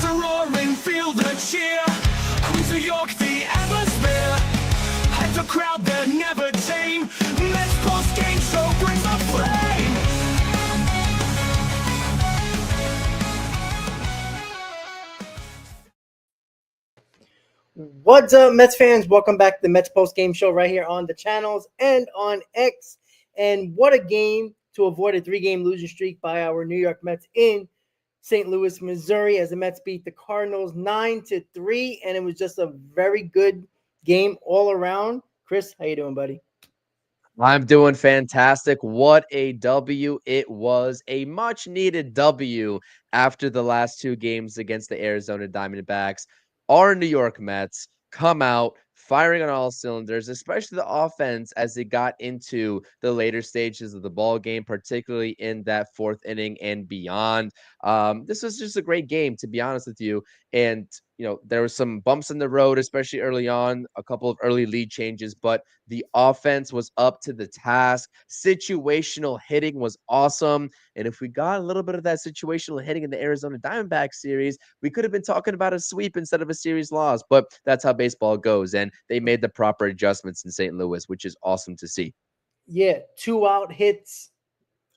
a roaring field of cheer. Queens of York, the atmosphere. At the crowd that never tame. Mets postgame show brings the flame. What's up, Mets fans? Welcome back to the Mets Post-Game Show right here on the channels and on X. And what a game to avoid a 3-game losing streak by our New York Mets in St. Louis, Missouri, as the Mets beat the Cardinals 9-3, and it was just a very good game all around. Chris, how you doing, buddy? I'm doing fantastic. What a W it was. A much needed W after the last two games against the Arizona Diamondbacks. Our New York Mets come out firing on all cylinders, especially the offense as they got into the later stages of the ball game, particularly in that fourth inning and beyond. This was just a great game, to be honest with you. And there were some bumps in the road, especially early on, a couple of early lead changes, but the offense was up to the task. Situational hitting was awesome. And if we got a little bit of that situational hitting in the Arizona Diamondbacks series, we could have been talking about a sweep instead of a series loss. But that's how baseball goes. And they made the proper adjustments in St. Louis, which is awesome to see. Yeah, 2-out hits,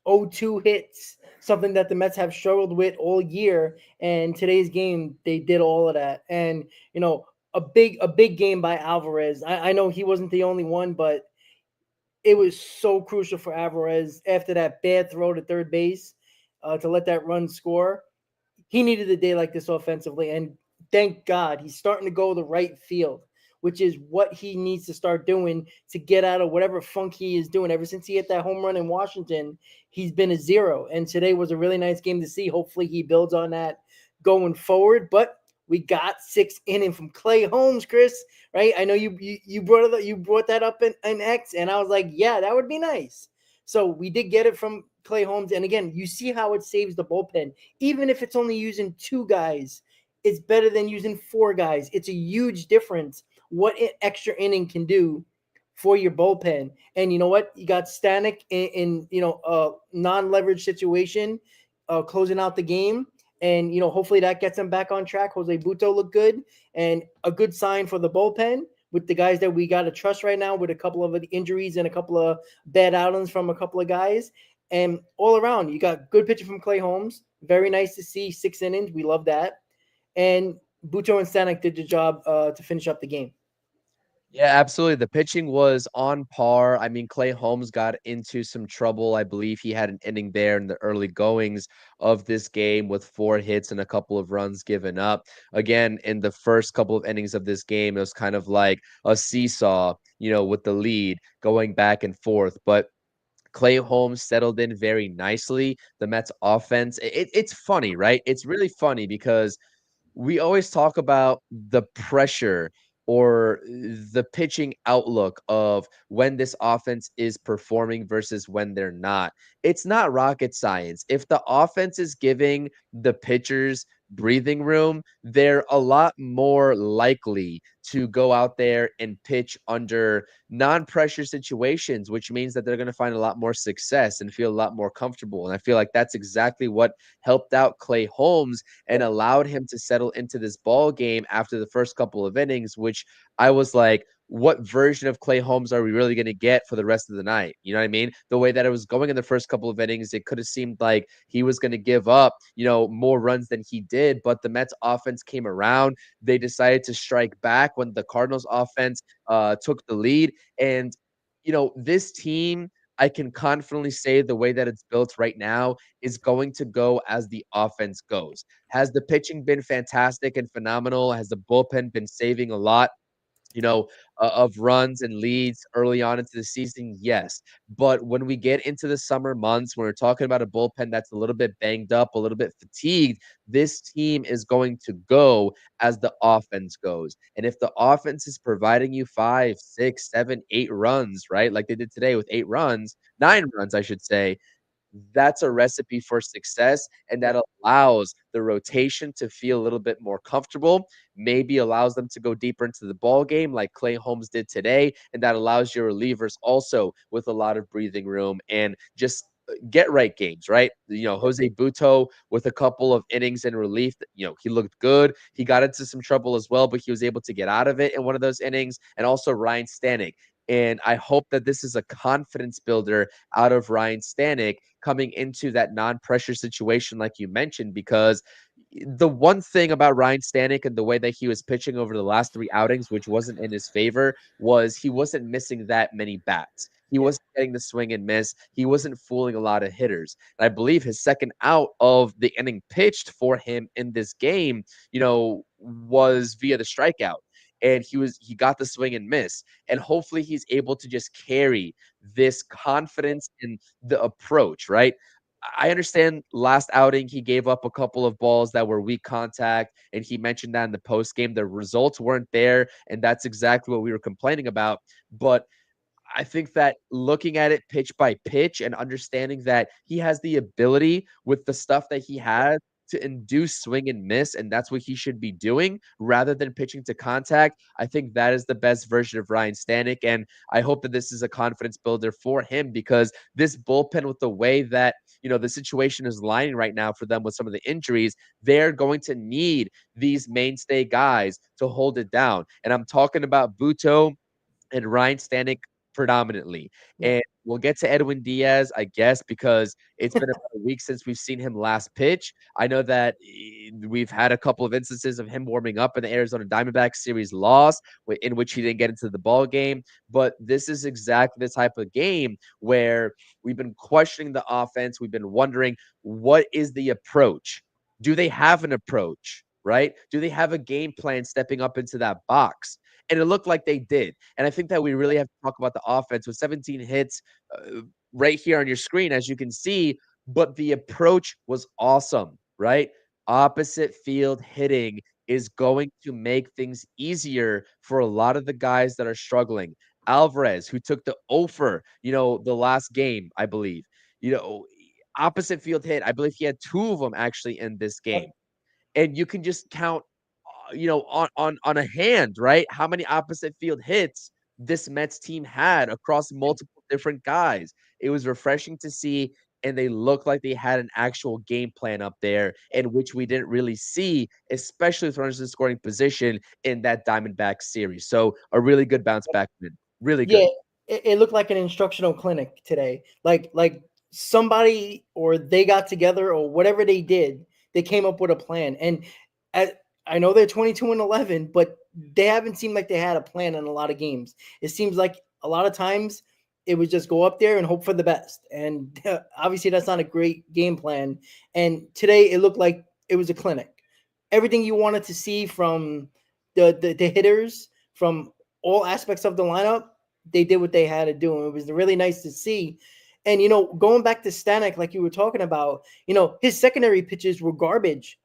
0-2 hits, something that the Mets have struggled with all year. And today's game, they did all of that. And a big game by Alvarez. I know he wasn't the only one, but it was so crucial for Alvarez after that bad throw to third base to let that run score. He needed a day like this offensively, and thank God he's starting to go the right field, which is what he needs to start doing to get out of whatever funk he is doing. Ever since he hit that home run in Washington, he's been a zero, and today was a really nice game to see. Hopefully he builds on that going forward, but we got 6 innings from Clay Holmes, Chris, right? I know you brought that up in X, and I was like, yeah, that would be nice. So we did get it from Clay Holmes, and again, you see how it saves the bullpen. Even if it's only using 2 guys, it's better than using 4 guys. It's a huge difference what an extra inning can do for your bullpen. And you know what? You got Stanek in a non-leverage situation, closing out the game. And hopefully that gets them back on track. Jose Buto looked good, and a good sign for the bullpen with the guys that we got to trust right now, with a couple of injuries and a couple of bad outings from a couple of guys. And all around, you got good pitching from Clay Holmes. Very nice to see 6 innings. We love that. And Buto and Stanek did the job to finish up the game. Yeah, absolutely. The pitching was on par. I mean, Clay Holmes got into some trouble. I believe he had an inning there in the early goings of this game with 4 hits and a couple of runs given up. Again, in the first couple of innings of this game, it was kind of like a seesaw, with the lead going back and forth. But Clay Holmes settled in very nicely. The Mets offense, it's funny, right? It's really funny because we always talk about the pressure or the pitching outlook of when this offense is performing versus when they're not. It's not rocket science. If the offense is giving the pitchers breathing room, they're a lot more likely to go out there and pitch under non-pressure situations, which means that they're going to find a lot more success and feel a lot more comfortable. And I feel like that's exactly what helped out Clay Holmes and allowed him to settle into this ball game after the first couple of innings, which I was like, what version of Clay Holmes are we really going to get for the rest of the night? You know what I mean? The way that it was going in the first couple of innings, it could have seemed like he was going to give up, more runs than he did. But the Mets offense came around. They decided to strike back when the Cardinals offense took the lead. And, this team, I can confidently say the way that it's built right now is going to go as the offense goes. Has the pitching been fantastic and phenomenal? Has the bullpen been saving a lot? Of runs and leads early on into the season, yes. But when we get into the summer months, when we're talking about a bullpen that's a little bit banged up, a little bit fatigued, this team is going to go as the offense goes. And if the offense is providing you 5, 6, 7, 8 runs, right? Like they did today with 8 runs, 9 runs, I should say, that's a recipe for success, and that allows the rotation to feel a little bit more comfortable, maybe allows them to go deeper into the ball game like Clay Holmes did today, and that allows your relievers also with a lot of breathing room and just get right games, right? Jose Buto with a couple of innings in relief, he looked good. He got into some trouble as well, but he was able to get out of it in one of those innings. And also Ryan Stanek. And I hope that this is a confidence builder out of Ryan Stanek coming into that non-pressure situation, like you mentioned, because the one thing about Ryan Stanek and the way that he was pitching over the last 3 outings, which wasn't in his favor, was he wasn't missing that many bats. He wasn't getting the swing and miss. He wasn't fooling a lot of hitters. And I believe his second out of the inning pitched for him in this game, was via the strikeout. And he got the swing and miss. And hopefully he's able to just carry this confidence in the approach, right? I understand last outing he gave up a couple of balls that were weak contact, and he mentioned that in the post game. The results weren't there, and that's exactly what we were complaining about. But I think that looking at it pitch by pitch and understanding that he has the ability with the stuff that he has to induce swing and miss, and that's what he should be doing rather than pitching to contact. I think that is the best version of Ryan Stanek, and I hope that this is a confidence builder for him because this bullpen, with the way that the situation is lining right now for them with some of the injuries, they're going to need these mainstay guys to hold it down. And I'm talking about Buto and Ryan Stanek predominantly. Yeah. And we'll get to Edwin Diaz, I guess, because it's been about a week since we've seen him last pitch. I know that we've had a couple of instances of him warming up in the Arizona Diamondbacks series loss, in which he didn't get into the ball game. But this is exactly the type of game where we've been questioning the offense. We've been wondering, what is the approach? Do they have an approach, right? Do they have a game plan stepping up into that box? And it looked like they did. And I think that we really have to talk about the offense with 17 hits right here on your screen, as you can see. But the approach was awesome, right? Opposite field hitting is going to make things easier for a lot of the guys that are struggling. Alvarez, who took the offer, the last game, I believe, opposite field hit. I believe he had 2 of them actually in this game. And you can just count on a hand, right? How many opposite field hits this Mets team had across multiple different guys. It was refreshing to see, and they looked like they had an actual game plan up there, in which we didn't really see, especially with runners in scoring position in that Diamondback series. So a really good bounce back win. Really Yeah, good. it looked like an instructional clinic today. Like somebody or they got together or whatever they did, they came up with a plan. And I know they're 22-11, but they haven't seemed like they had a plan in a lot of games. It seems like a lot of times it was just go up there and hope for the best. And obviously that's not a great game plan. And today it looked like it was a clinic. Everything you wanted to see from the hitters, from all aspects of the lineup, they did what they had to do. And it was really nice to see. And, going back to Stanek, like you were talking about, his secondary pitches were garbage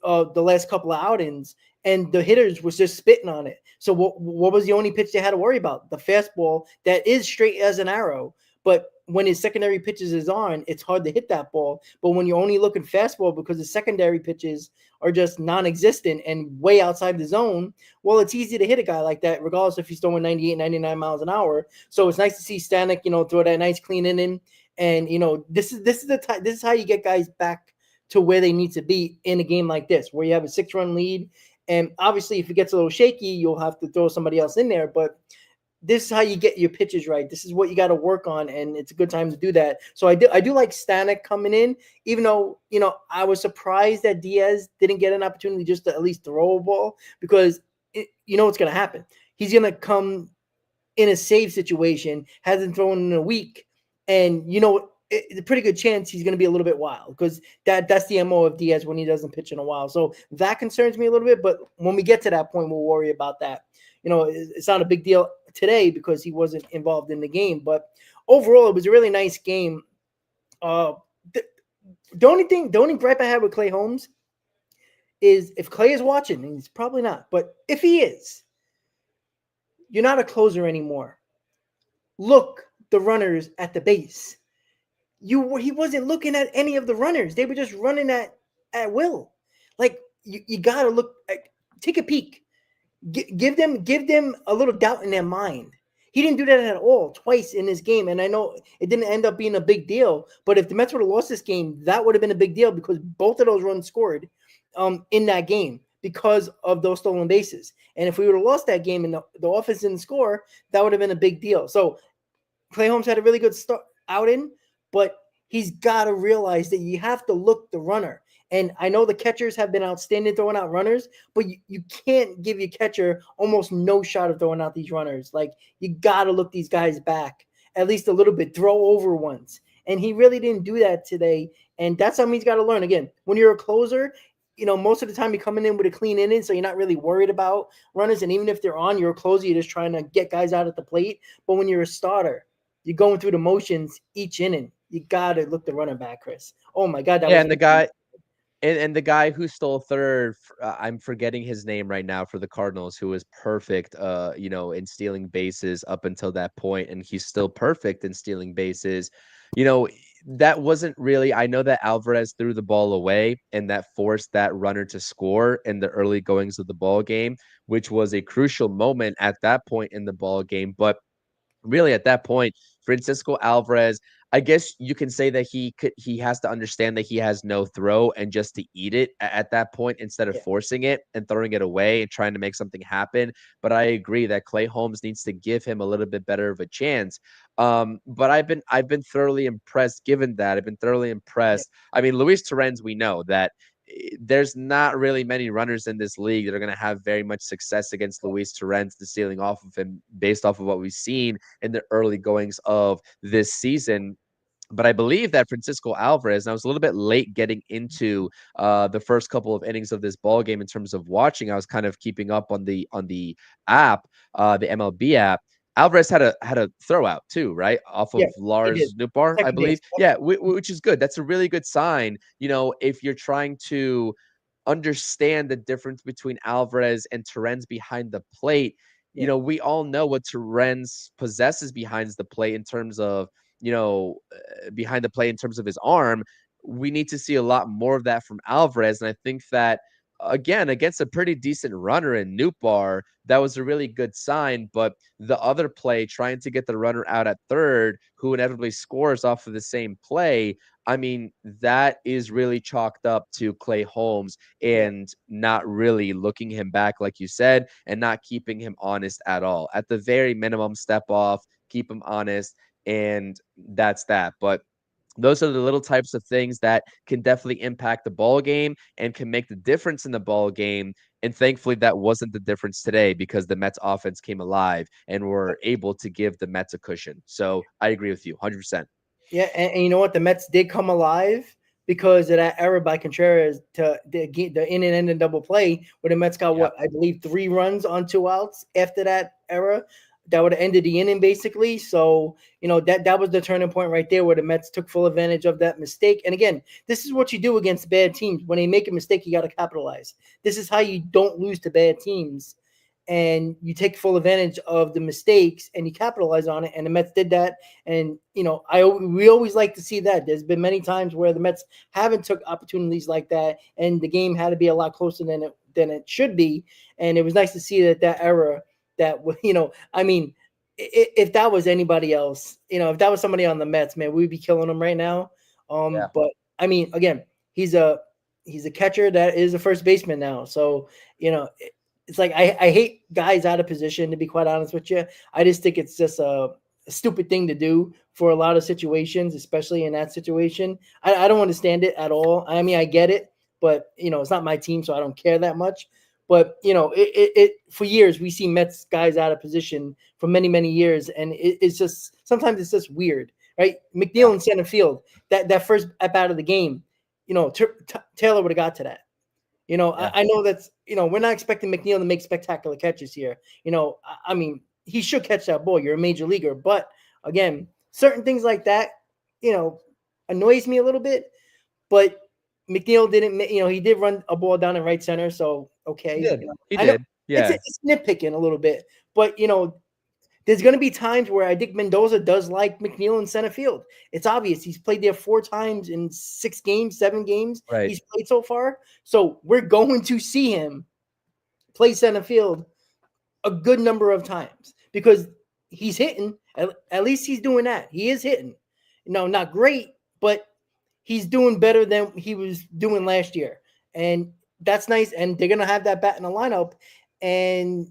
the last couple of outings, and the hitters was just spitting on it. So what was the only pitch they had to worry about? The fastball that is straight as an arrow. But when his secondary pitches is on, it's hard to hit that ball. But when you're only looking fastball because the secondary pitches are just non-existent and way outside the zone, well, it's easy to hit a guy like that, regardless if he's throwing 98, 99 miles an hour. So it's nice to see Stanek, throw that nice clean inning. And this is how you get guys back to where they need to be in a game like this, where you have a 6-run lead. And obviously, if it gets a little shaky, you'll have to throw somebody else in there. But this is how you get your pitches right. This is what you got to work on, and it's a good time to do that. So I do like Stanek coming in, even though I was surprised that Diaz didn't get an opportunity just to at least throw a ball, because what's going to happen. He's going to come in a save situation, hasn't thrown in a week, and it's a pretty good chance he's going to be a little bit wild, because that's the MO of Diaz when he doesn't pitch in a while. So that concerns me a little bit, but when we get to that point, we'll worry about that. It's not a big deal today because he wasn't involved in the game, but overall, it was a really nice game. The only gripe I had with Clay Holmes is, if Clay is watching, and he's probably not, but if he is, you're not a closer anymore. Look the runners at the base. He wasn't looking at any of the runners. They were just running at will. Like, you gotta look. Take a peek. Give them a little doubt in their mind. He didn't do that at all twice in this game. And I know it didn't end up being a big deal, but if the Mets would have lost this game, that would have been a big deal because both of those runs scored in that game because of those stolen bases. And if we would have lost that game and the offense didn't score, that would have been a big deal. So Clay Holmes had a really good start out in, but he's got to realize that you have to look the runner. And I know the catchers have been outstanding throwing out runners, but you can't give your catcher almost no shot of throwing out these runners. Like, you got to look these guys back at least a little bit, throw over once. And he really didn't do that today. And that's something he's got to learn. Again, when you're a closer, most of the time you're coming in with a clean inning, so you're not really worried about runners. And even if they're on, you're a closer, you're just trying to get guys out at the plate. But when you're a starter, you're going through the motions each inning. You got to look the runner back, Chris. Oh, my God. Yeah, and the guy and the guy who stole third, I'm forgetting his name right now for the Cardinals, who was perfect, in stealing bases up until that point, and he's still perfect in stealing bases. You know, that wasn't really. I know that Alvarez threw the ball away, and that forced that runner to score in the early goings of the ball game, which was a crucial moment at that point in the ball game. But really, at that point, Francisco Alvarez, I guess you can say that he has to understand that he has no throw and just to eat it at that point instead of Yeah, forcing it and throwing it away and trying to make something happen. But I agree that Clay Holmes needs to give him a little bit better of a chance. But I've been thoroughly impressed given that. I've been thoroughly yeah, impressed. I mean, Luis Torrens, we know that there's not really many runners in this league that are going to have very much success against Luis Torrens, the stealing off of him based off of what we've seen in the early goings of this season. But I believe that Francisco Alvarez, and I was a little bit late getting into the first couple of innings of this ball game in terms of watching. I was kind of keeping up on the app, the MLB app. Alvarez had a throw out too, right? Off yeah, of he did. Lars Nootbaar, I Second believe. base. Yeah, which is good. That's a really good sign. If you're trying to understand the difference between Alvarez and Torrens behind the plate, Yeah, we all know what Torrens possesses behind the plate in terms of, behind the plate in terms of his arm. We need to see a lot more of that from Alvarez. And I think that, again, against a pretty decent runner in Nootbaar, that was a really good sign. But the other play, trying to get the runner out at third, who inevitably scores off of the same play, I mean, that is really chalked up to Clay Holmes yeah. and not really looking him back, like you said, and not keeping him honest at all. At the very minimum, step off, keep him honest, and that's that. But those are the little types of things that can definitely impact the ball game and can make the difference in the ball game. And thankfully, that wasn't the difference today because the Mets offense came alive and were able to give the Mets a cushion. So I agree with you 100%. Yeah, and you know what? The Mets did come alive because of that error by Contreras to the in and end and double play, where the Mets got Yep. what I believe 3 runs on 2 outs after that error. That would have ended the inning basically. So that was the turning point right there, where the Mets took full advantage of that mistake. And again, this is what you do against bad teams. When they make a mistake, you got to capitalize. This is how you don't lose to bad teams. And you take full advantage of the mistakes and you capitalize on it. And the Mets did that. And we always like to see that. There's been many times where the Mets haven't took opportunities like that, and the game had to be a lot closer than it should be. And it was nice to see that error. That I mean, if that was anybody else, if that was somebody on the Mets, man, we'd be killing them right now. Yeah. But I mean, again, he's a catcher that is a first baseman now, so it's like I hate guys out of position, to be quite honest with you. I just think it's just a stupid thing to do for a lot of situations, especially in that situation. I don't understand it at all. I mean, I get it, but it's not my team, so I don't care that much. But it for years we see Mets guys out of position for many years, and it's just sometimes it's just weird, right? Yeah. McNeil in center field, that first up out of the game, Taylor would have got to that. Yeah. I know that's, we're not expecting McNeil to make spectacular catches here. I mean, he should catch that ball. You're a major leaguer. But again, certain things like that, annoys me a little bit. But McNeil didn't, he did run a ball down in right center. So, okay. He did. He I know did. Yeah. it's nitpicking a little bit. But, there's going to be times where I think Mendoza does like McNeil in center field. It's obvious. He's played there 4 times in 6 games, 7 games Right. he's played so far. So we're going to see him play center field a good number of times because he's hitting. At least he's doing that. He is hitting. Not great, but he's doing better than he was doing last year, and that's nice. And they're gonna have that bat in the lineup, and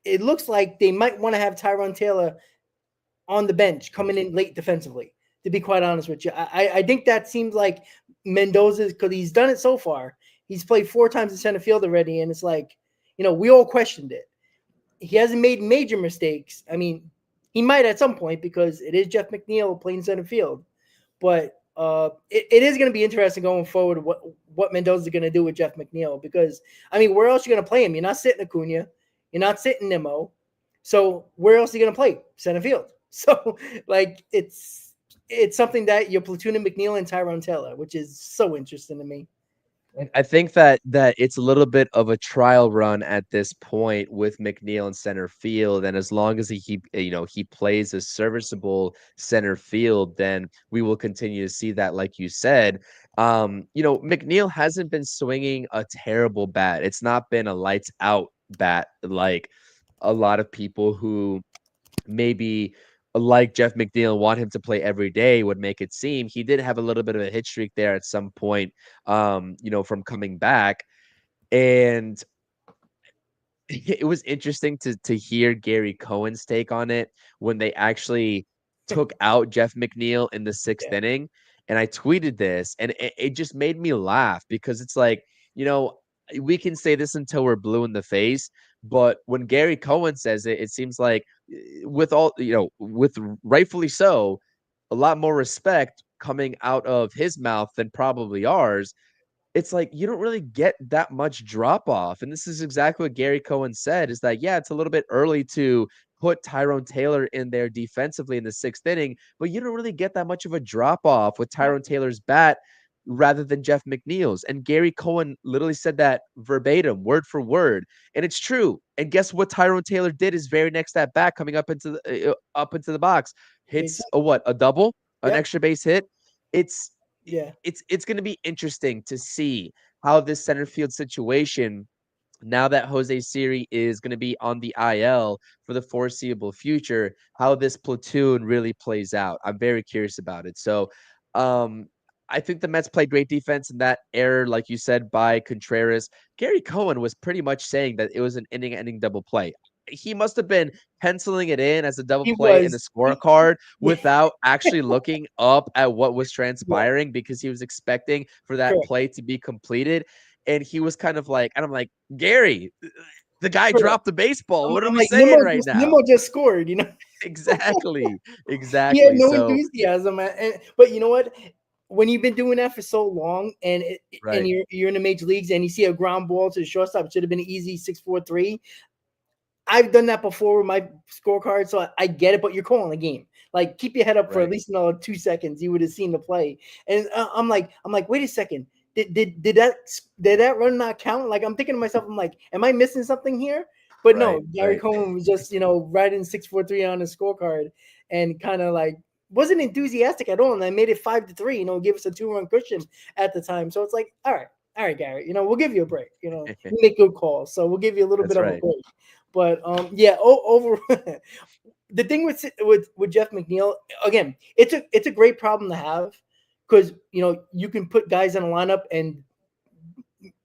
it looks like they might want to have Tyrone Taylor on the bench coming in late defensively. To be quite honest with you, I think that seems like Mendoza's, because he's done it so far. He's played 4 times in center field already, and it's like, we all questioned it. He hasn't made major mistakes. I mean, he might at some point because it is Jeff McNeil playing center field, but it is going to be interesting going forward what Mendoza is going to do with Jeff McNeil, because I mean, where else are you going to play him? You're not sitting Acuna, you're not sitting Nimmo, so where else are you going to play? Center field. So like it's something that you're platooning McNeil and Tyrone Taylor, which is so interesting to me. I think that it's a little bit of a trial run at this point with McNeil in center field, and as long as he plays a serviceable center field, then we will continue to see that, like you said. McNeil hasn't been swinging a terrible bat. It's not been a lights out bat like a lot of people who maybe like Jeff McNeil want him to play every day would make it seem. He did have a little bit of a hit streak there at some point, from coming back. And it was interesting to hear Gary Cohen's take on it when they actually took out Jeff McNeil in the sixth inning. And I tweeted this, and it just made me laugh because it's like, we can say this until we're blue in the face, but when Gary Cohen says it, it seems like with rightfully so, a lot more respect coming out of his mouth than probably ours. It's like you don't really get that much drop off. And this is exactly what Gary Cohen said, is that, yeah, it's a little bit early to put Tyrone Taylor in there defensively in the sixth inning, but you don't really get that much of a drop off with Tyrone Taylor's bat rather than Jeff McNeil's. And Gary Cohen literally said that verbatim, word for word. And it's true. And guess what Tyrone Taylor did his very next at bat coming up into the box? Hits a double, an extra base hit. It's going to be interesting to see how this center field situation, now that Jose Siri is going to be on the IL for the foreseeable future, how this platoon really plays out. I'm very curious about it. So, I think the Mets played great defense, and that error, like you said, by Contreras. Gary Cohen was pretty much saying that it was an inning-ending double play. He must have been penciling it in as a double play in the scorecard without actually looking up at what was transpiring because he was expecting for that play to be completed. And he was kind of like, and I'm like, Gary, the guy dropped the baseball. What are we saying right now? Nimmo just scored, Exactly. He had no enthusiasm. But you know what? When you've been doing that for so long, and you're in the major leagues, and you see a ground ball to the shortstop, it should have been an easy 6-4-3. I've done that before with my scorecard, so I get it. But you're calling the game. Like, keep your head up for at least another 2 seconds. You would have seen the play. And I'm like, wait a second. Did that run not count? Like, I'm thinking to myself, I'm like, am I missing something here? But no, Gary Cohen was just writing 6-4-3 on the scorecard, and kind of like wasn't enthusiastic at all. And I made it 5-3. Give us a 2-run cushion at the time. So it's like, all right, Gary. We'll give you a break. You make good calls, so we'll give you a little bit of a break. But over the thing with Jeff McNeil, again, it's a great problem to have, because you can put guys in a lineup, and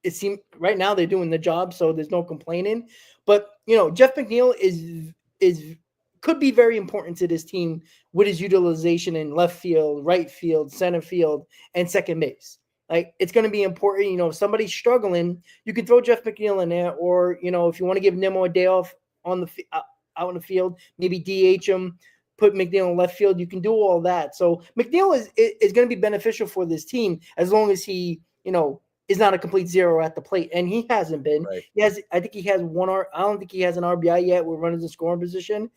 it seems right now they're doing the job, so there's no complaining. But Jeff McNeil is could be very important to this team with his utilization in left field, right field, center field, and second base. Like, it's going to be important. If somebody's struggling, you can throw Jeff McNeil in there, or if you want to give Nimmo a day off out in the field, maybe DH him, put McNeil in left field. You can do all that. So McNeil is going to be beneficial for this team as long as he is not a complete zero at the plate, and he hasn't been. I think he has I don't think he has an RBI yet. We're running the scoring position,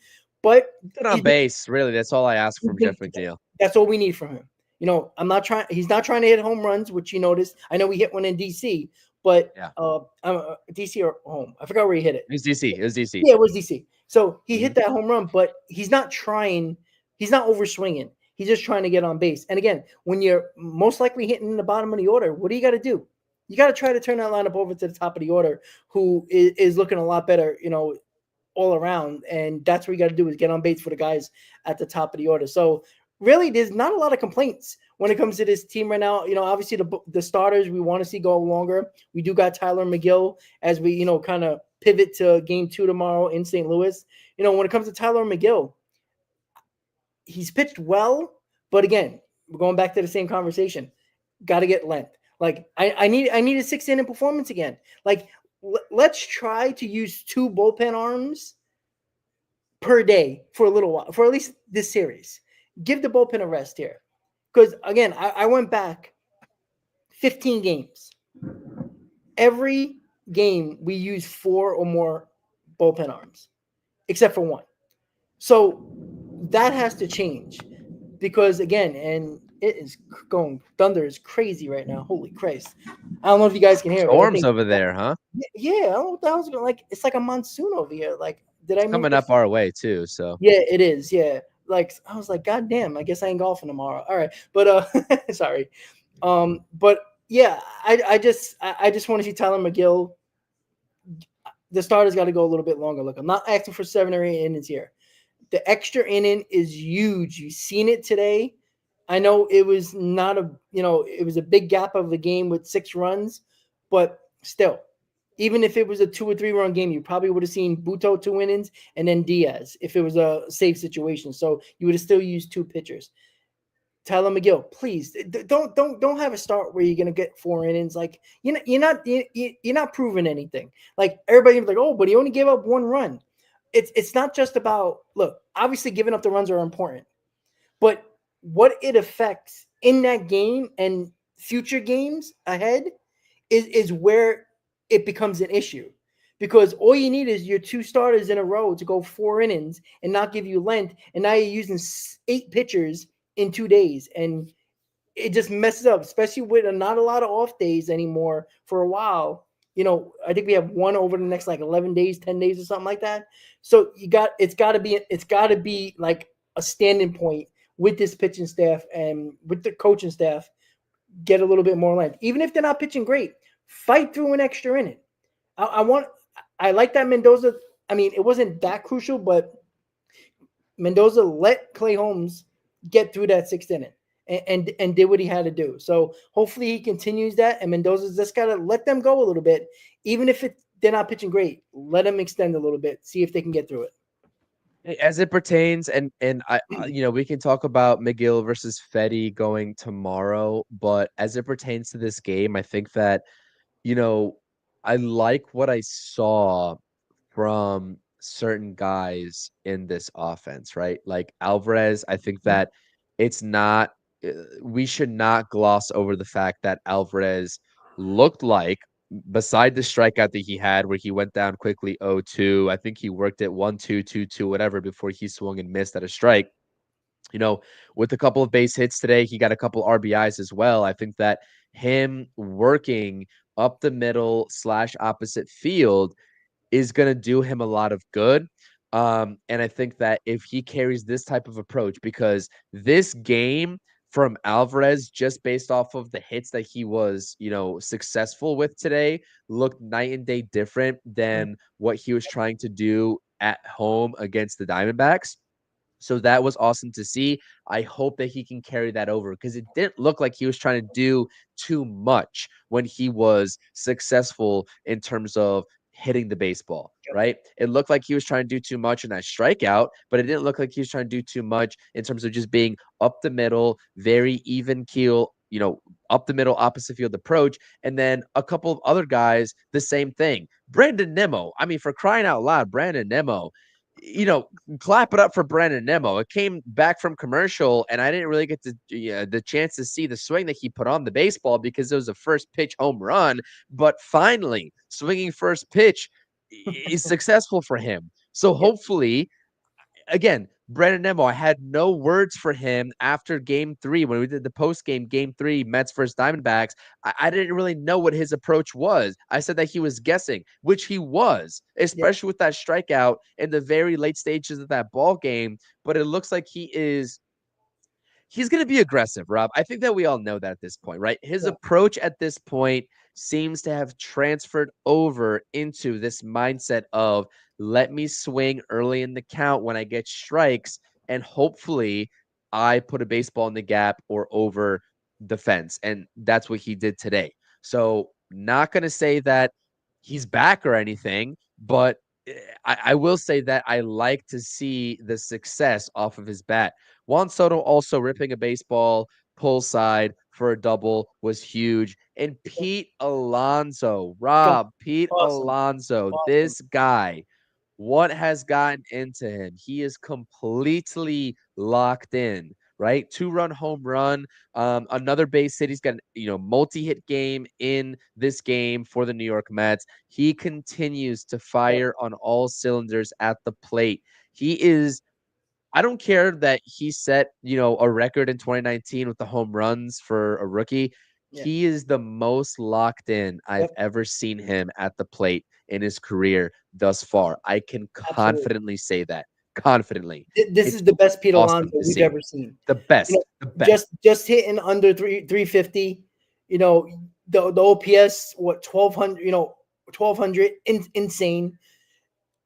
but on base. Really, that's all I ask from Jeff McNeil. That's all we need from him. He's not trying to hit home runs, which you noticed. I know we hit one in DC, but DC or home. I forgot where he hit it. It was DC. Yeah, it was DC. So he hit that home run, but he's not trying. He's not overswinging. He's just trying to get on base. And again, when you're most likely hitting in the bottom of the order, what do you got to do? You got to try to turn that lineup over to the top of the order, who is looking a lot better, all around, and that's what you got to do is get on base for the guys at the top of the order. So really, there's not a lot of complaints when it comes to this team right now. Obviously the starters we want to see go longer. We do got Tyler McGill as we kind of pivot to game 2 tomorrow in St. Louis. When it comes to Tyler McGill, he's pitched well, but again, we're going back to the same conversation. Got to get length. Like I need a 6 inning performance again. Like let's try to use 2 bullpen arms per day for a little while, for at least this series. Give the bullpen a rest here, because again, I went back 15 games. Every game we use 4 or more bullpen arms, except for 1. So that has to change, because again, and it is going, thunder is crazy right now. Holy Christ. I don't know if you guys can hear it. Storms over there, huh? Yeah, I don't know what the hell's going, like, it's like a monsoon over here. Like, did I It's coming up our way too, so. Yeah, it is. Yeah. Like, I was like, God damn, I guess I ain't golfing tomorrow. All right. But sorry. But yeah, I just want to see Tyler McGill. The starter's got to go a little bit longer. Look, I'm not asking for 7 or 8 innings here. The extra inning is huge. You've seen it today. I know it was not it was a big gap of the game with 6 runs, but still, even if it was a 2 or 3 run game, you probably would have seen Buto 2 innings and then Diaz if it was a safe situation. So you would have still used 2 pitchers. Tyler McGill, please don't have a start where you're gonna get 4 innings. Like you're not proving anything. Like everybody's like, oh, but he only gave up 1 run. It's not just about, look, obviously giving up the runs are important, but what it affects in that game and future games ahead is where it becomes an issue, because all you need is your 2 starters in a row to go 4 innings and not give you length, and now you're using 8 pitchers in 2 days, and it just messes up, especially with not a lot of off days anymore for a while. I think we have 1 over the next like 11 days, 10 days or something like that. So it's got to be like a standing point with this pitching staff and with the coaching staff. Get a little bit more length, even if they're not pitching great. Fight through an extra inning. I like that Mendoza. I mean, it wasn't that crucial, but Mendoza let Clay Holmes get through that 6th inning and did what he had to do. So hopefully he continues that, and Mendoza's just got to let them go a little bit. Even if they're not pitching great, let them extend a little bit, see if they can get through it. As it pertains, and we can talk about McGill versus Fetty going tomorrow, but as it pertains to this game, I think that, I like what I saw from certain guys in this offense, right? Like Alvarez, I think that it's not, we should not gloss over the fact that Alvarez looked like, beside the strikeout that he had where he went down quickly 0-2, I think he worked it 1-2, 2-2, whatever, before he swung and missed at a strike. With a couple of base hits today, he got a couple RBIs as well. I think that him working up the middle / opposite field is going to do him a lot of good. And I think that if he carries this type of approach, because this game from Alvarez, just based off of the hits that he was, successful with today, looked night and day different than what he was trying to do at home against the Diamondbacks. So that was awesome to see. I hope that he can carry that over, because it didn't look like he was trying to do too much when he was successful in terms of hitting the baseball, right? It looked like he was trying to do too much in that strikeout, but it didn't look like he was trying to do too much in terms of just being up the middle, very even keel, up the middle, opposite field approach. And then a couple of other guys, the same thing. Brandon Nimmo, I mean, for crying out loud, Brandon Nimmo, clap it up for Brandon Nimmo. It came back from commercial, and I didn't really get the chance to see the swing that he put on the baseball because it was a first pitch home run. But finally, swinging first pitch is successful for him. So hopefully, again, Brandon Nimmo, I had no words for him after game 3 when we did the post-game game 3 Mets versus Diamondbacks. I didn't really know what his approach was. I said that he was guessing, which he was, especially with that strikeout in the very late stages of that ball game. But it looks like he's going to be aggressive, Rob. I think that we all know that at this point, right? His approach at this point seems to have transferred over into this mindset of let me swing early in the count when I get strikes, and hopefully I put a baseball in the gap or over the fence. And that's what he did today. So, not going to say that he's back or anything, but I will say that I like to see the success off of his bat. Juan Soto also ripping a baseball pull side for a double was huge. And Pete Alonso, God, Pete awesome, Alonso, awesome. this guy, what has gotten into him? He is completely locked in, right? 2-run home run. Another base hit. He's got, multi-hit game in this game for the New York Mets. He continues to Yeah, fire on all cylinders at the plate. He is I don't care that he set, a record in 2019 with the home runs for a rookie. yeah, He is the most locked in I've yep, ever seen him at the plate in his career thus far. I can absolutely. confidently say that. Confidently. This It's is the best Pete awesome Alonso to we've see. ever seen. The You know, best. The best. just hitting under 350. You know, the OPS, what, 1,200. 1,200, insane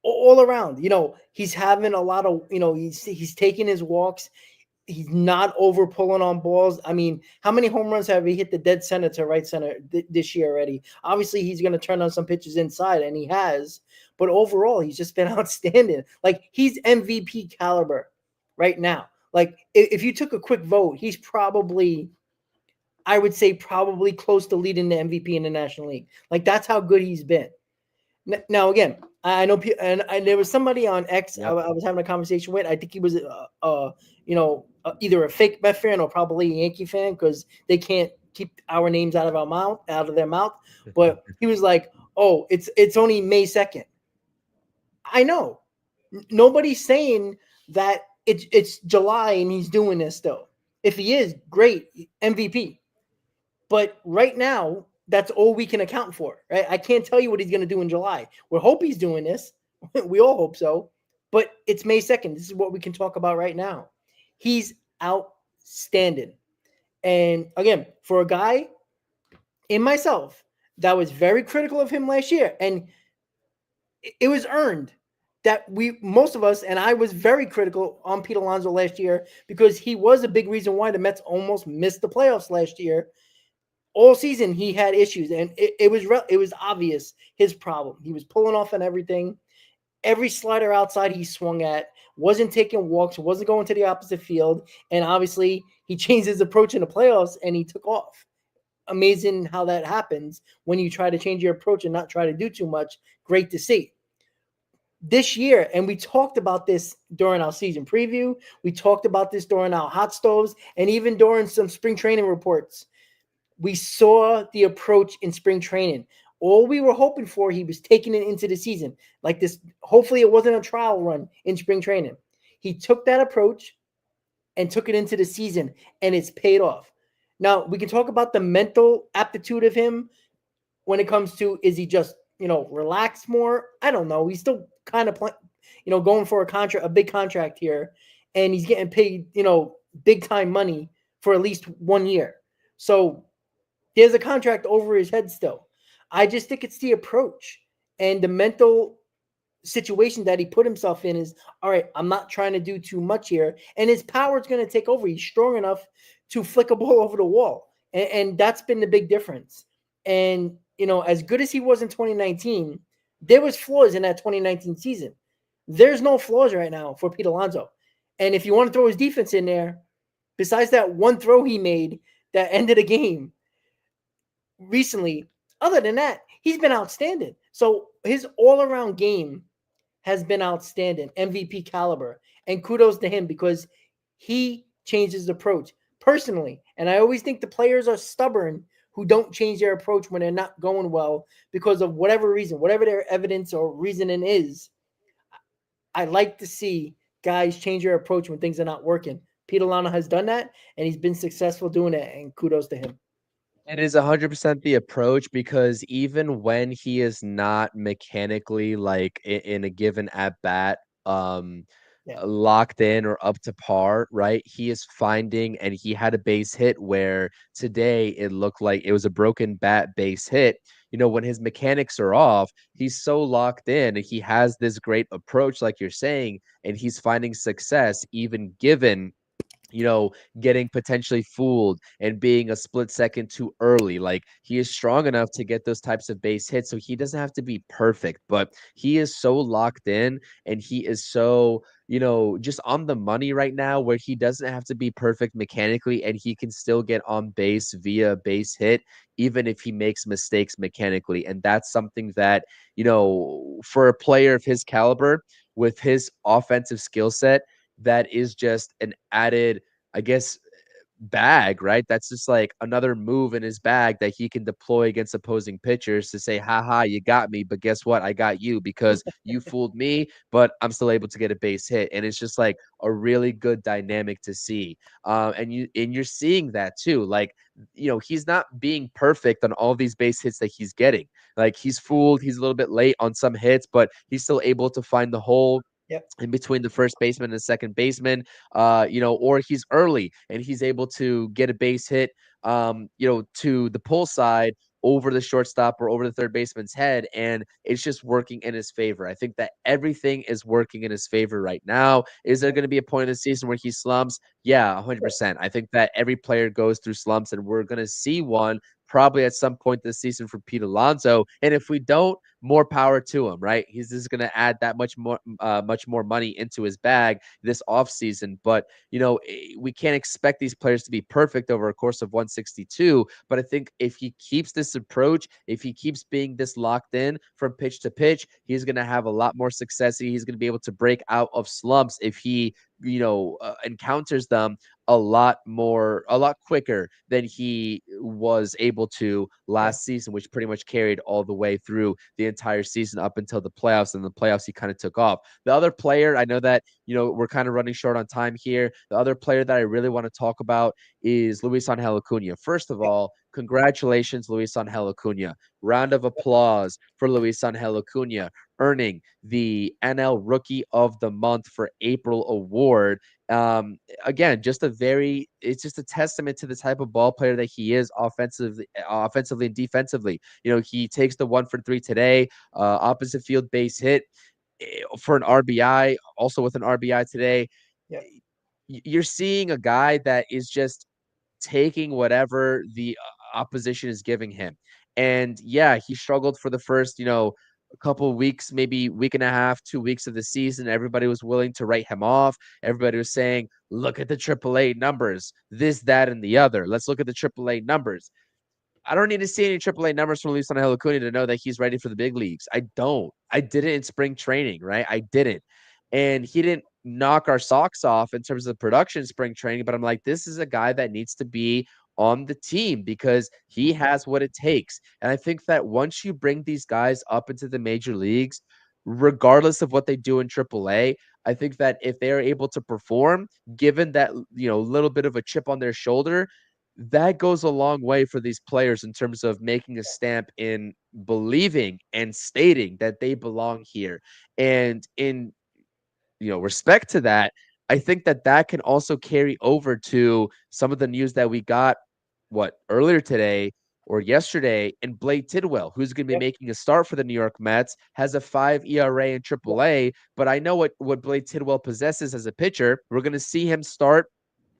all around. He's having a lot of. He's taking his walks. He's not over pulling on balls. I mean, how many home runs have he hit the dead center to right center this year already? Obviously, he's going to turn on some pitches inside, and he has. But overall, he's just been outstanding. Like, he's MVP caliber right now. Like, if you took a quick vote, he's probably, I would say, probably close to leading the MVP in the National League. Like, that's how good he's been. Now, again, I know, and there was somebody on X I Yep. was having a conversation with. I think he was, either a fake Met fan or probably a Yankee fan, because they can't keep our names out of their mouth. But he was like, "Oh, it's only May 2nd." I know. Nobody's saying that it's July and he's doing this still. If he is, great, MVP. But right now, that's all we can account for, right? I can't tell you what he's going to do in July. We hope he's doing this. We all hope so. But it's May 2nd. This is what we can talk about right now. He's outstanding. And again, for a guy in myself that was very critical of him last year, and it was earned that most of us, and I was very critical on Pete Alonso last year because he was a big reason why the Mets almost missed the playoffs last year. All season he had issues, and it was obvious his problem. He was pulling off on everything. Every slider outside he swung at, wasn't taking walks, wasn't going to the opposite field, and obviously he changed his approach in the playoffs and he took off. Amazing how that happens when you try to change your approach and not try to do too much. Great to see. This year, and we talked about this during our season preview, we talked about this during our hot stoves, and even during some spring training reports. We saw the approach in spring training. All we were hoping for, he was taking it into the season like this. Hopefully, it wasn't a trial run in spring training. He took that approach and took it into the season, and it's paid off. Now, we can talk about the mental aptitude of him when it comes to, is he just, relaxed more? I don't know. He's still kind of going for a big contract here, and he's getting paid, big time money for at least 1 year. So there's a contract over his head still. I just think it's the approach and the mental situation that he put himself in is, all right, I'm not trying to do too much here. And his power is going to take over. He's strong enough to flick a ball over the wall. And that's been the big difference. And, as good as he was in 2019, there was flaws in that 2019 season. There's no flaws right now for Pete Alonso. And if you want to throw his defense in there, besides that one throw he made that ended a game, recently, other than that, he's been outstanding. So his all-around game has been outstanding, MVP caliber, and kudos to him because he changed his approach personally. And I always think the players are stubborn who don't change their approach when they're not going well because of whatever reason, whatever their evidence or reasoning is. I like to see guys change their approach when things are not working. Pete Alonso has done that, and he's been successful doing it, and kudos to him. It is 100% the approach because even when he is not mechanically like in a given at bat, Yeah. locked in or up to par, right? He is finding, and he had a base hit where today it looked like it was a broken bat base hit. When his mechanics are off, he's so locked in and he has this great approach, like you're saying, and he's finding success, even given you know, getting potentially fooled and being a split second too early. Like he is strong enough to get those types of base hits. So he doesn't have to be perfect, but he is so locked in and he is so, just on the money right now where he doesn't have to be perfect mechanically and he can still get on base via base hit, even if he makes mistakes mechanically. And that's something that, for a player of his caliber with his offensive skill set, that is just an added, I guess, bag, right? That's just like another move in his bag that he can deploy against opposing pitchers to say, haha, you got me, but guess what? I got you because you fooled me, but I'm still able to get a base hit. And it's just like a really good dynamic to see. And you're seeing that too. Like, he's not being perfect on all these base hits that he's getting. Like he's fooled, he's a little bit late on some hits, but he's still able to find the hole Yep. in between the first baseman and the second baseman, or he's early and he's able to get a base hit, to the pull side over the shortstop or over the third baseman's head, and it's just working in his favor. I think that everything is working in his favor right now. Is there Yep. going to be a point in the season where he slumps? Yeah, Of course. 100%. I think that every player goes through slumps, and we're going to see one probably at some point this season for Pete Alonso. And if we don't, more power to him, right? He's just going to add that much more money into his bag this offseason. But, we can't expect these players to be perfect over a course of 162. But I think if he keeps this approach, if he keeps being this locked in from pitch to pitch, he's going to have a lot more success. He's going to be able to break out of slumps if he encounters them a lot quicker than he was able to Yeah. last season, which pretty much carried all the way through the entire season up until the playoffs. And the playoffs, he kind of took off. The other player, I know that, we're kind of running short on time here. The other player that I really want to talk about is Luis Angel Acuna. First of Yep. all, congratulations, Luis Angel Acuna. Round of applause for Luis Angel Acuna earning the NL Rookie of the Month for April award. Again, it's just a testament to the type of ball player that he is offensively and defensively. He takes the 1 for 3 today, opposite field base hit for an RBI, also with an RBI today. Yep. You're seeing a guy that is just taking whatever the opposition is giving him. And yeah, he struggled for the first, a couple of weeks, maybe week and a half, 2 weeks of the season. Everybody was willing to write him off. Everybody was saying, look at the AAA numbers, this, that, and the other. Let's look at the AAA numbers. I don't need to see any AAA numbers from Luis Angel Acuna to know that he's ready for the big leagues. I don't. I did it in spring training, right? I didn't. And he didn't knock our socks off in terms of production spring training, but I'm like, this is a guy that needs to be on the team because he has what it takes. And I think that once you bring these guys up into the major leagues, regardless of what they do in AAA, I think that if they are able to perform, given that, little bit of a chip on their shoulder, that goes a long way for these players in terms of making a stamp in believing and stating that they belong here. And in respect to that, I think that that can also carry over to some of the news that we got earlier today or yesterday. And Blake Tidwell, who's going to be Yep. making a start for the New York Mets, has a 5 ERA in Yep. AAA. But I know what Blake Tidwell possesses as a pitcher. We're going to see him start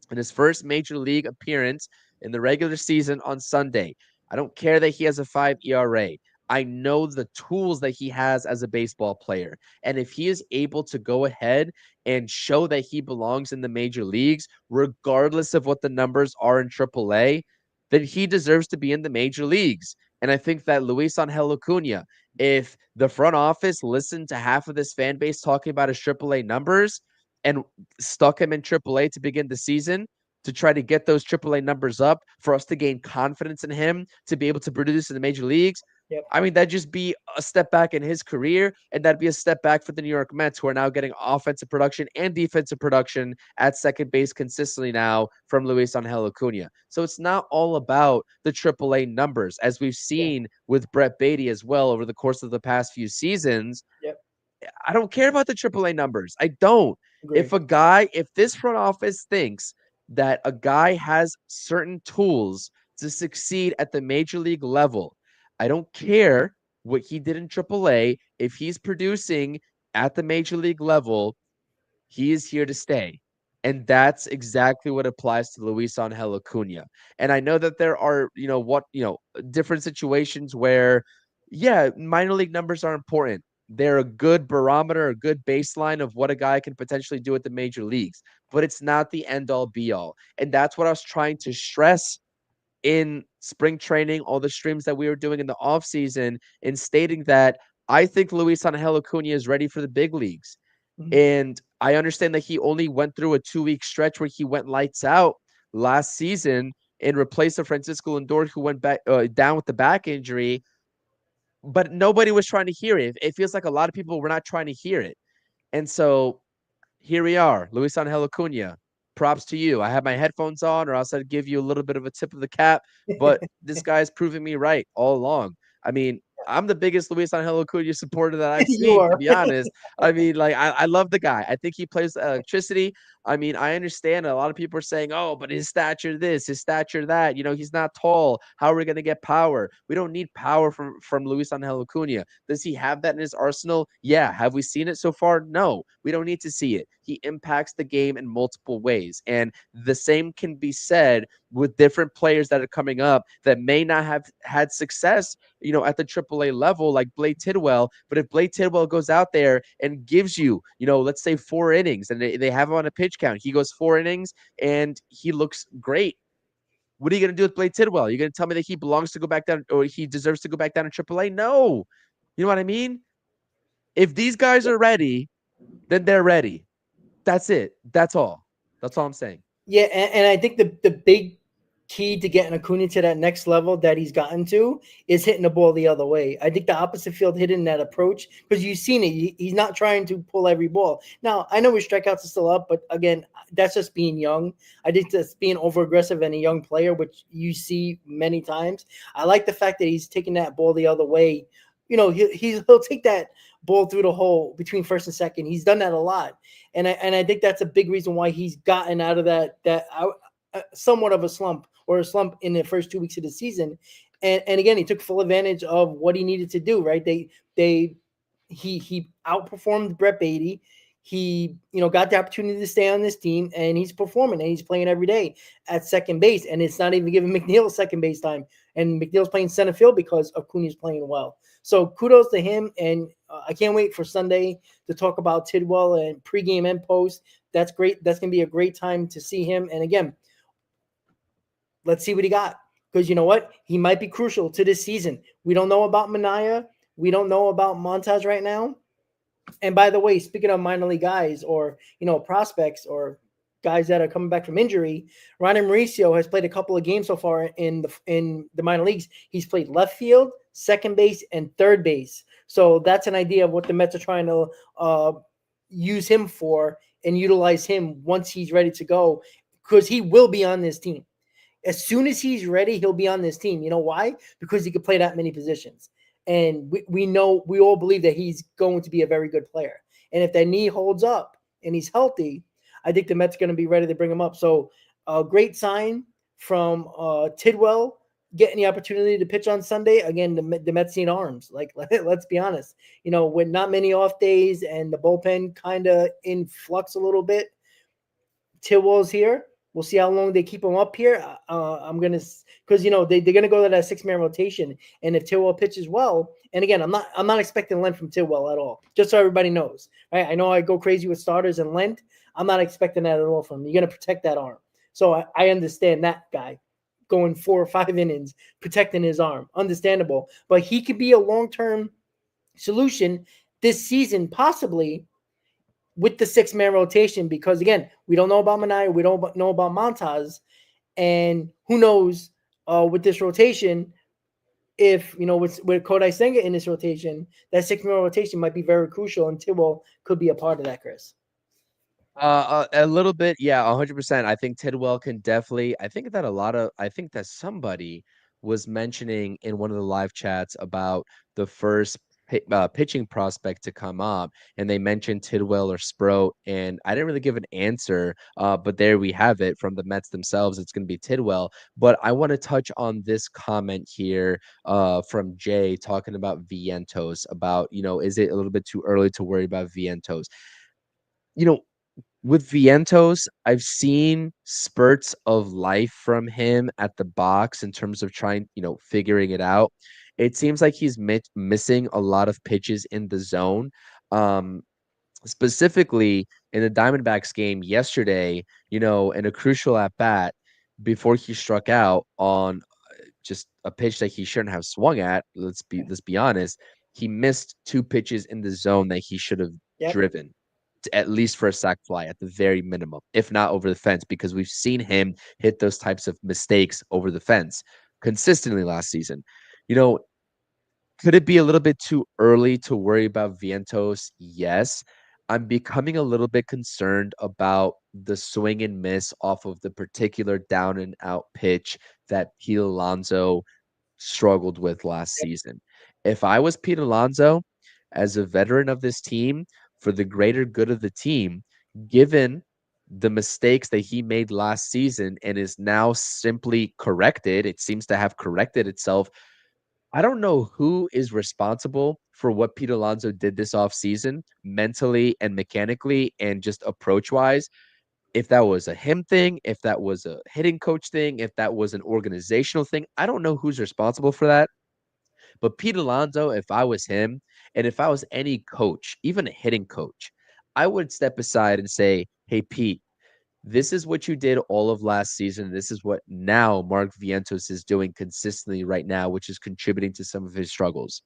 in his first major league appearance in the regular season on Sunday. I don't care that he has a 5 ERA. I know the tools that he has as a baseball player. And if he is able to go ahead and show that he belongs in the major leagues, regardless of what the numbers are in AAA, then he deserves to be in the major leagues. And I think that Luis Angel Acuna, if the front office listened to half of this fan base talking about his AAA numbers and stuck him in AAA to begin the season to try to get those AAA numbers up for us to gain confidence in him to be able to produce in the major leagues. Yep. I mean, that'd just be a step back in his career, and that'd be a step back for the New York Mets, who are now getting offensive production and defensive production at second base consistently now from Luis Angel Acuna. So it's not all about the AAA numbers, as we've Yeah. seen with Brett Beatty as well over the course of the past few seasons. Yep. I don't care about the AAA numbers. I don't. Agree. If this front office thinks that a guy has certain tools to succeed at the major league level, I don't care what he did in AAA. If he's producing at the major league level, he is here to stay. And that's exactly what applies to Luis Angel Acuna. And I know that there are, different situations where, yeah, minor league numbers are important. They're a good barometer, a good baseline of what a guy can potentially do at the major leagues, but it's not the end all be all. And that's what I was trying to stress in spring training, all the streams that we were doing in the offseason, in stating that I think Luis Angel Acuna is ready for the big leagues. Mhm. And I understand that he only went through a 2-week stretch where he went lights out last season and replaced a Francisco Lindor who went back down with the back injury, but nobody was trying to hear it. It feels like a lot of people were not trying to hear it. And so here we are, Luis Angel Acuna. Props to you. I have my headphones on, or else I'd give you a little bit of a tip of the cap. But this guy's proving me right all along. I mean, I'm the biggest Luis Angel Acuna supporter that I've You seen, to are. be honest. I mean, like, I love the guy. I think he plays electricity. I mean, I understand a lot of people are saying, oh, but his stature this, his stature that. He's not tall. How are we going to get power? We don't need power from Luis Angel Acuna. Does he have that in his arsenal? Yeah. Have we seen it so far? No, we don't need to see it. He impacts the game in multiple ways. And the same can be said with different players that are coming up that may not have had success, at the AAA level, like Blake Tidwell. But if Blake Tidwell goes out there and gives you, let's say 4 innings, and they have him on a pitch count, he goes 4 innings and he looks great. What are you going to do with Blake Tidwell? You're going to tell me that he belongs to go back down, or he deserves to go back down to AAA? No. You know what I mean? If these guys are ready, then they're ready. That's it. That's all. That's all I'm saying. Yeah, and I think the big key to getting Acuna to that next level that he's gotten to is hitting the ball the other way. I think the opposite field hitting that approach, because you've seen it. He's not trying to pull every ball. Now, I know his strikeouts are still up, but again, that's just being young. I think that's being over aggressive in a young player, which you see many times. I like the fact that he's taking that ball the other way. He'll take that ball through the hole between first and second. He's done that a lot, and I think that's a big reason why he's gotten out of that somewhat of a slump, or a slump in the first 2 weeks of the season. And again, he took full advantage of what he needed to do. Right, he outperformed Brett Beatty. He got the opportunity to stay on this team, and he's performing, and he's playing every day at second base, and it's not even giving McNeil second base time, and McNeil's playing center field because Acuna's playing well. So kudos to him, and I can't wait for Sunday to talk about Tidwell and pregame and post. That's great. That's going to be a great time to see him. And again, let's see what he got, because you know what? He might be crucial to this season. We don't know about Manaya. We don't know about Montage right now. And by the way, speaking of minor league guys, or prospects, or guys that are coming back from injury, Ronnie Mauricio has played a couple of games so far in the minor leagues. He's played left field, second base, and third base. So that's an idea of what the Mets are trying to use him for, and utilize him once he's ready to go, because he will be on this team. As soon as he's ready, he'll be on this team. You know why? Because he could play that many positions. And we know, we all believe that he's going to be a very good player. And if that knee holds up and he's healthy, I think the Mets are going to be ready to bring him up. So a great sign from Tidwell getting the opportunity to pitch on Sunday. Again, the Mets need arms. Like, let's be honest. With not many off days and the bullpen kind of in flux a little bit, Tidwell's here. We'll see how long they keep him up here. I'm gonna, because they're gonna go to that 6-man rotation, and if Tidwell pitches well, and again, I'm not expecting length from Tidwell at all. Just so everybody knows, right? I know I go crazy with starters and length. I'm not expecting that at all from him. You're gonna protect that arm, so I understand that guy going 4 or 5 innings protecting his arm, understandable. But he could be a long-term solution this season, possibly, with the 6-man rotation, because again, we don't know about Manaya, we don't know about Montaz, and who knows with this rotation, if with Kodai Senga in this rotation, that 6-man rotation might be very crucial, and Tidwell could be a part of that, Chris. A little bit, yeah, 100%. I think Tidwell can definitely. I think that somebody was mentioning in one of the live chats about the first pitching prospect to come up, and they mentioned Tidwell or Sproat, and I didn't really give an answer, but there we have it from the Mets themselves. It's going to be Tidwell. But I want to touch on this comment here from Jay talking about Vientos, about, is it a little bit too early to worry about Vientos? You know, with Vientos, I've seen spurts of life from him at the box in terms of trying, figuring it out. It seems like he's missing a lot of pitches in the zone. Um, Specifically in the Diamondbacks game yesterday, in a crucial at bat before he struck out on just a pitch that he shouldn't have swung at. Let's be honest. He missed two pitches in the zone that he should have Yep. driven, at least for a sac fly at the very minimum, if not over the fence, because we've seen him hit those types of mistakes over the fence consistently last season. You know, could it be a little bit too early to worry about Vientos? Yes. I'm becoming a little bit concerned about the swing and miss off of the particular down and out pitch that Pete Alonso struggled with last season. If I was Pete Alonso, as a veteran of this team, for the greater good of the team, given the mistakes that he made last season and is now simply corrected, it seems to have corrected itself. I don't know who is responsible for what Pete Alonso did this offseason, mentally and mechanically and just approach wise. If that was a him thing, if that was a hitting coach thing, if that was an organizational thing, I don't know who's responsible for that. But Pete Alonso, if I was him, and if I was any coach, even a hitting coach, I would step aside and say, "Hey, Pete, this is what you did all of last season. This is what now Mark Vientos is doing consistently right now, which is contributing to some of his struggles.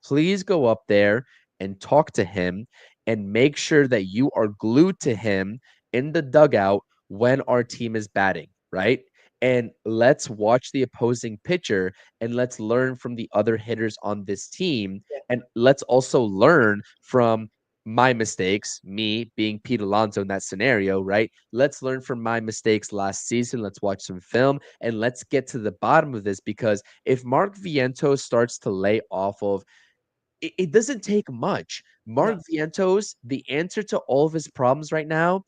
Please go up there and talk to him and make sure that you are glued to him in the dugout when our team is batting, right? And let's watch the opposing pitcher and let's learn from the other hitters on this team. And let's also learn from my mistakes, me being Pete Alonso in that scenario, right? Let's learn from my mistakes last season. Let's watch some film and let's get to the bottom of this, because if Mark Vientos starts to lay off of it doesn't take much. Mark No. Vientos, the answer to all of his problems right now,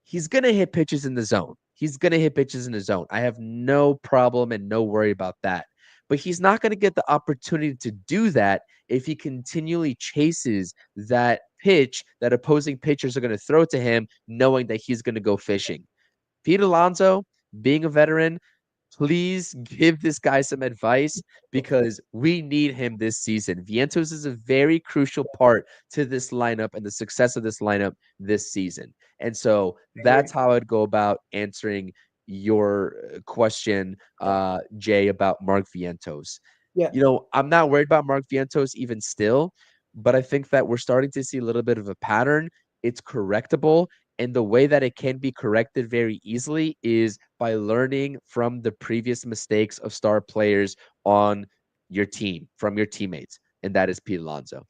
he's going to hit pitches in the zone. He's going to hit pitches in the zone. I have no problem and no worry about that. But he's not going to get the opportunity to do that if he continually chases that pitch that opposing pitchers are going to throw to him, knowing that he's going to go fishing. Pete Alonso, being a veteran, please give this guy some advice, because we need him this season. Vientos is a very crucial part to this lineup and the success of this lineup this season. And so that's how I'd go about answering your question, Jay, about Mark Vientos. Yeah. I'm not worried about Mark Vientos even still, but I think that we're starting to see a little bit of a pattern. It's correctable. And the way that it can be corrected very easily is by learning from the previous mistakes of star players on your team, from your teammates. And that is Pete Alonso.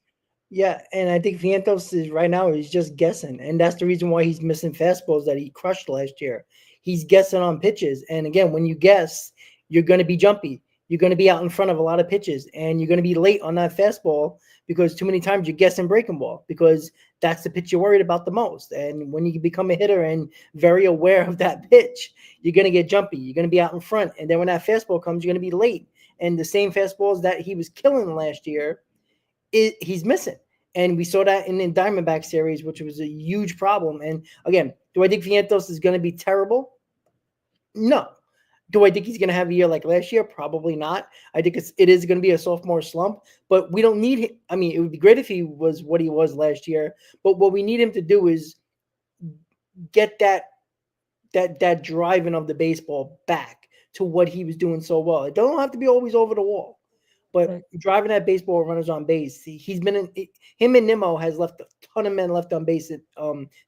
Yeah, and I think Vientos is right now he's just guessing, and that's the reason why he's missing fastballs that he crushed last year. He's guessing on pitches, and again, when you guess, you're going to be jumpy. You're going to be out in front of a lot of pitches, and you're going to be late on that fastball because too many times you're guessing breaking ball because that's the pitch you're worried about the most. And when you become a hitter and very aware of that pitch, you're going to get jumpy. You're going to be out in front, and then when that fastball comes, you're going to be late. And the same fastballs that he was killing last year, he's missing. And we saw that in the Diamondback series, which was a huge problem. And again, do I think Vientos is going to be terrible? No. Do I think he's going to have a year like last year? Probably not. I think it is going to be a sophomore slump, but we don't need him. I mean, it would be great if he was what he was last year, but what we need him to do is get that driving of the baseball back to what he was doing so well. It don't have to be always over the wall. But driving that baseball, runners on base, he's been him and Nimmo has left a ton of men left on base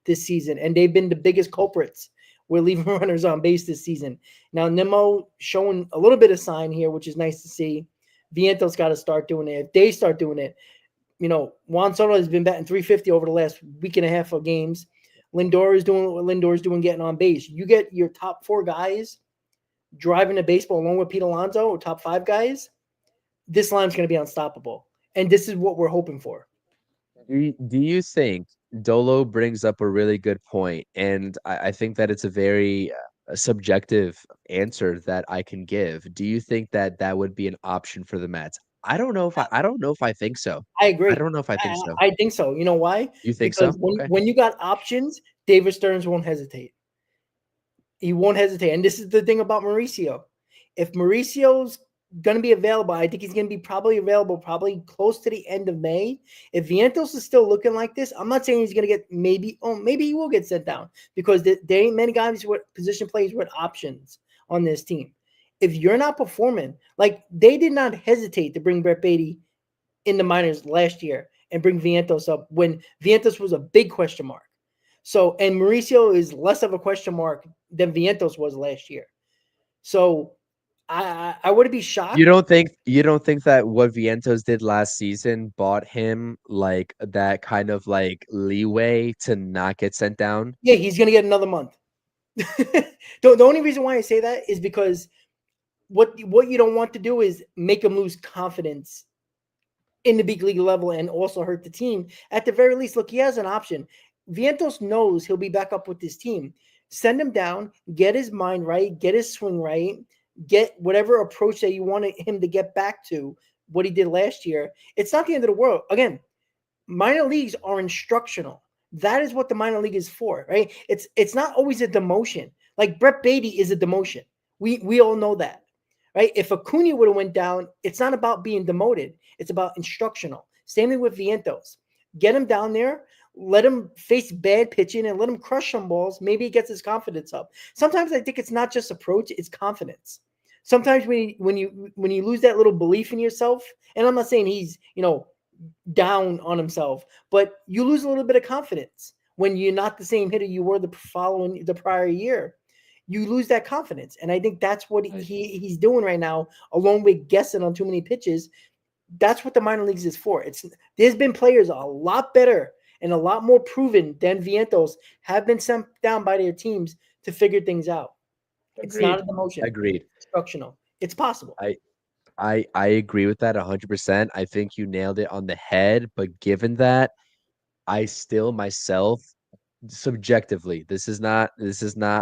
this season, and they've been the biggest culprits. We're leaving runners on base this season. Now Nimmo showing a little bit of sign here, which is nice to see. Vientos got to start doing it. If they start doing it, Juan Soto has been batting 350 over the last week and a half of games. Lindor is doing what Lindor's doing, getting on base. You get your top four guys driving the baseball along with Pete Alonso, or top five guys. This line's going to be unstoppable. and this is what we're hoping for. Do you think Dolo brings up a really good point, and I think that it's a very subjective answer that I can give. Do you think that that would be an option for the Mets? I don't know if I think so. I I agree. don't know if I think so. I think so. You know why? You think Because so? Okay. when you got options, David Stearns won't hesitate. He won't hesitate. And this is the thing about Mauricio. If Mauricio's going to be available, I think he's going to be probably available probably close to the end of May. If Vientos is still looking like this, I'm not saying he's going to get maybe he will get sent down because there ain't many guys with position players with options on this team. If you're not performing, like they did not hesitate to bring Brett Beatty in the minors last year and bring Vientos up when Vientos was a big question mark. So, and Mauricio is less of a question mark than Vientos was last year. So, I would be shocked. You don't think that what Vientos did last season bought him like that kind of like leeway to not get sent down? Yeah, he's going to get another month. The only reason why I say that is because what you don't want to do is make him lose confidence in the big league level and also hurt the team. At the very least, look, he has an option. Vientos knows he'll be back up with this team. Send him down, get his mind right, get his swing right, get whatever approach that you wanted him to get back to what he did last year. It's not the end of the world. Again, minor leagues are instructional. That is what the minor league is for, right? It's not always a demotion. Like Brett Beatty is a demotion. We all know that, right? If Acuna would have went down, it's not about being demoted. It's about instructional. Same thing with Vientos. Get him down there, let him face bad pitching, and let him crush some balls. Maybe he gets his confidence up. Sometimes I think it's not just approach; it's confidence. Sometimes when you lose that little belief in yourself, and I'm not saying he's down on himself, but you lose a little bit of confidence when you're not the same hitter you were the prior year. You lose that confidence, and I think that's what he's doing right now, along with guessing on too many pitches. That's what the minor leagues is for. There's been players a lot better and a lot more proven than Vientos have been sent down by their teams to figure things out. It's not a Agreed. demotion. Agreed. It's instructional. It's possible. I agree with that 100%. I think you nailed it on the head, but given that, I still myself subjectively, this is not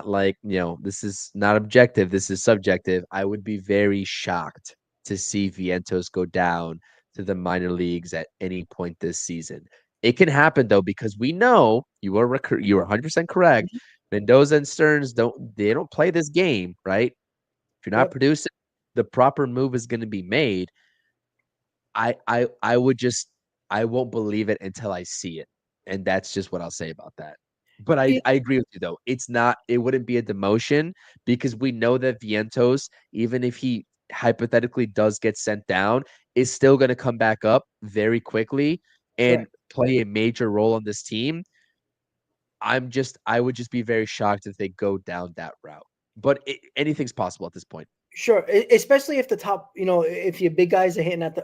like, this is not objective, this is subjective. I would be very shocked to see Vientos go down to the minor leagues at any point this season. It can happen though, because we know you are 100% correct. Mendoza and Stearns don't play this game, right? If you're not Yep. producing, the proper move is going to be made. I would just I won't believe it until I see it. And that's just what I'll say about that. But I agree with you though. It wouldn't be a demotion because we know that Vientos, even if he hypothetically does get sent down, is still going to come back up very quickly and Correct. play a major role on this team. I would just be very shocked if they go down that route. But anything's possible at this point. Sure, especially if the top, if your big guys are hitting at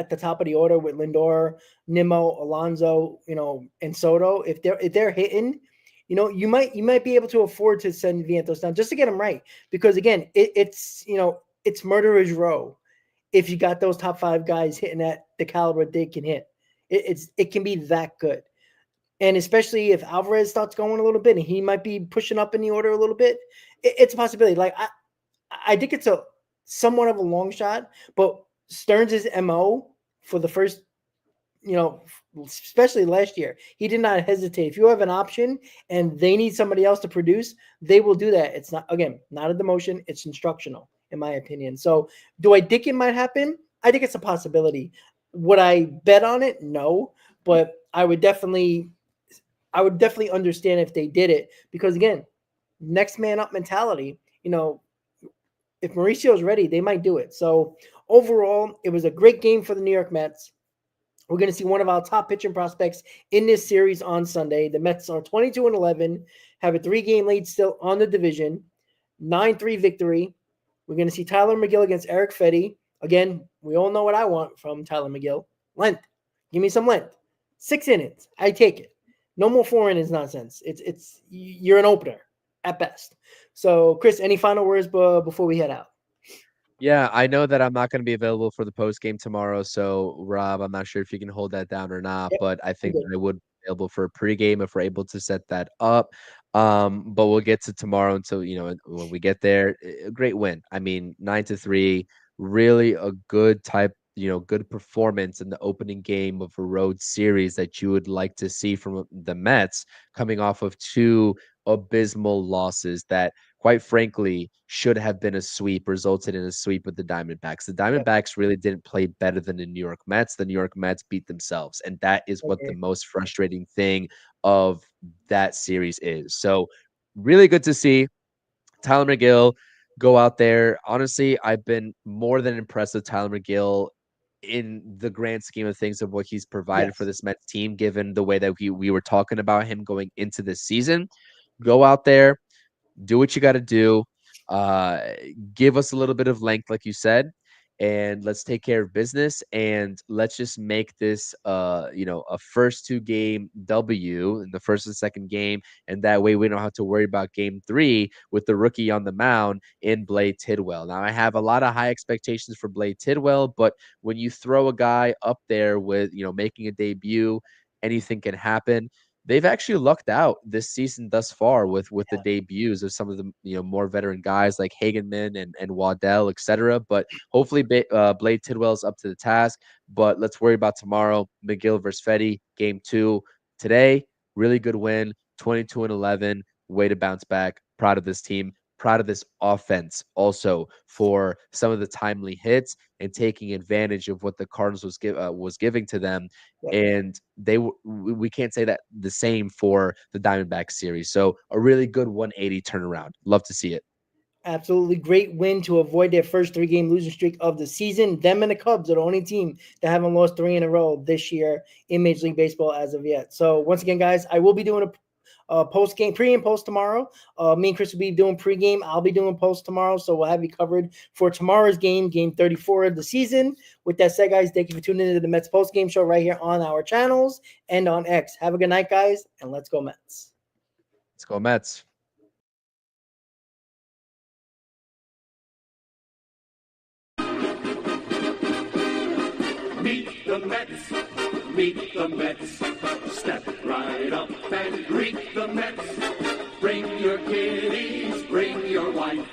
the top of the order with Lindor, Nimmo, Alonso, and Soto. If they're hitting, you might be able to afford to send Vientos down just to get them right. Because again, it's murderer's row if you got those top five guys hitting at the caliber they can hit. It can be that good. And especially if Alvarez starts going a little bit and he might be pushing up in the order a little bit, it's a possibility. Like I think it's a somewhat of a long shot, but Stearns' MO for the first, especially last year, he did not hesitate. If you have an option and they need somebody else to produce, they will do that. It's not a demotion, it's instructional, in my opinion. So do I think it might happen? I think it's a possibility. Would I bet on it? No, but I would definitely understand if they did it because again, next man up mentality, if Mauricio is ready, they might do it. So overall, it was a great game for the New York Mets. We're going to see one of our top pitching prospects in this series on Sunday. The Mets are 22-11, have a 3-game lead still on the division, 9-3 victory. We're going to see Tyler McGill against Eric Fedde. Again, we all know what I want from Tyler McGill. Length. Give me some length. 6 innings. I take it. No more 4 innings nonsense. You're an opener at best. So, Chris, any final words before we head out? Yeah, I know that I'm not gonna be available for the post game tomorrow, so Rob, I'm not sure if you can hold that down or not, Yep, but I I'm think good. that I would be available for a pregame if we're able to set that up. But we'll get to tomorrow until when we get there. A great win. I mean, 9-3, really a good good performance in the opening game of a road series that you would like to see from the Mets coming off of two abysmal losses that quite frankly, should have been a sweep, resulted in a sweep with the Diamondbacks. The Yep, Diamondbacks really didn't play better than the New York Mets. The New York Mets beat themselves. And that is what the okay. most frustrating thing of that series is. So, really good to see Tyler McGill go out there. Honestly, I've been more than impressed with Tyler McGill in the grand scheme of things of what he's provided for Yes. this Mets team, given the way that we were talking about him going into this season. Go out there, do what you got to do. Uh, give us a little bit of length, like you said, and let's take care of business. And let's just make this, a first two game W in the first and second game, and that way we don't have to worry about game three with the rookie on the mound in Blade Tidwell. Now I have a lot of high expectations for Blade Tidwell, but when you throw a guy up there with making a debut, anything can happen. They've actually lucked out this season thus far with the debuts of some of the more veteran guys like Hagenman and Waddell, etc. But hopefully, Blade Tidwell's up to the task. But let's worry about tomorrow. McGill versus Fetty, game two. Today, really good win, 22-11. Way to bounce back. Proud of this team. Proud of this offense also for some of the timely hits and taking advantage of what the Cardinals was giving to them, Yep. and we can't say that the same for the Diamondback series. So a really good 180 turnaround. Love to see it. Absolutely great win to avoid their first 3-game losing streak of the season. Them and the Cubs are the only team that haven't lost 3 in a row this year in Major League Baseball as of yet. So once again, guys, I will be doing a post game, pre and post tomorrow. Me and Chris will be doing pre-game. I'll be doing post tomorrow, so we'll have you covered for tomorrow's game, game 34 of the season. With that said, guys, thank you for tuning into the Mets post-game show right here on our channels and on X. Have a good night, guys, and let's go Mets. Let's go Mets. Meet the Mets, meet the Mets. Step right up and greet the Mets. Bring your kiddies, bring your wife.